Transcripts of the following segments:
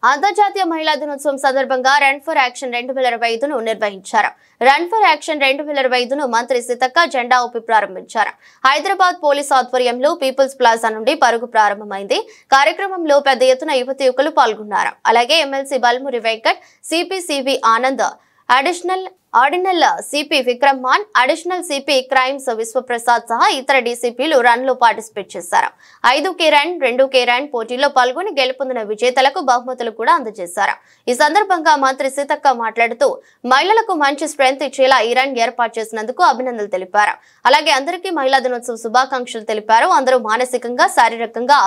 అంతర్జాతీయ మహిళా దినోత్సవం సందర్భంగా రన్ ఫర్ యాక్షన్ 2025ను నిర్వహించారు. రన్ ఫర్ యాక్షన్ 2025ను మంత్రి సీతక్క జెండా ఊపి ప్రారంభించారు. హైదరాబాద్ పోలీస్ ఆధ్వర్యంలో పీపుల్స్ ప్లాజా నుండి పరుగు ప్రారంభమైంది. కార్యక్రమంలో పెద్ద ఎత్తున యువకులు పాల్గొన్నారు. అలాగే MLC Balmuri Venkat, CP CV Anand, ఆర్డినల్ CP Vikram Mann, additional CP crimes Vishwaprasad సహా ఇతర డీసీపీలు రన్ లో పార్టిసిపేట్ చేశారు. 5K రన్, 2K రన్ పోటీలో పాల్గొని గెలుపొందిన విజేతలకు బహుమతులు కూడా అందజేశారు. ఈ సందర్భంగా మంత్రి సీతక్క మాట్లాడుతూ మహిళలకు మంచి స్ట్రెంగ్త్ ఇచ్చేలా ఈ రన్ ఏర్పాటు చేసినందుకు అభినందనలు తెలిపారు. అలాగే అందరికీ మహిళా దినోత్సవ శుభాకాంక్షలు తెలిపారు. అందరూ మానసికంగా, శారీరకంగా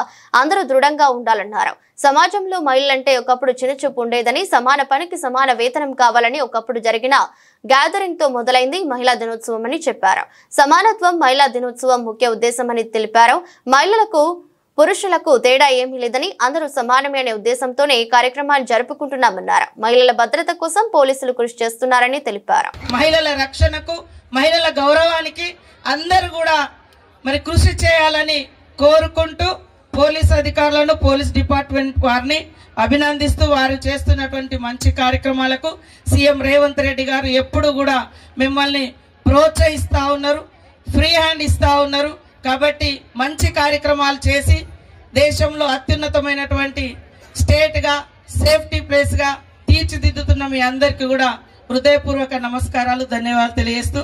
అందరూ దృఢంగా ఉండాలన్నారు. సమాజంలో మహిళలంటే ఒకప్పుడు చిన్నచూపు ఉండేదని, సమాన పనికి సమాన వేతనం కావాలని ఒకప్పుడు జరిగిన గ్యాదరింగ్ తో మొదలైంది మహిళా దినోత్సవం అని చెప్పారు. సమానత్వం మహిళా దినోత్సవం ముఖ్య ఉద్దేశమని తెలిపారు. మహిళలకు పురుషులకు తేడా ఏమీ లేదని, అందరూ సమానమే అనే ఉద్దేశంతోనే ఈ కార్యక్రమాన్ని జరుపుకుంటున్నామన్నారు. మహిళల భద్రత కోసం పోలీసులు కృషి చేస్తున్నారని తెలిపారు. మహిళల రక్షణకు, మహిళల గౌరవానికి అందరూ కూడా కృషి చేయాలని కోరుకుంటూ పోలీస్ అధికారులను, పోలీస్ డిపార్ట్మెంట్ వారిని అభినందిస్తూ వారు చేస్తున్నటువంటి మంచి కార్యక్రమాలకు సీఎం రేవంత్ రెడ్డి గారు ఎప్పుడు కూడా మిమ్మల్ని ప్రోత్సహిస్తూ ఉన్నారు, ఫ్రీ హ్యాండ్ ఇస్తూ ఉన్నారు. కాబట్టి మంచి కార్యక్రమాలు చేసి దేశంలో అత్యున్నతమైనటువంటి స్టేట్గా, సేఫ్టీ ప్లేస్గా తీర్చిదిద్దుతున్న మీ అందరికీ కూడా హృదయపూర్వక నమస్కారాలు, ధన్యవాదాలు తెలియజేస్తూ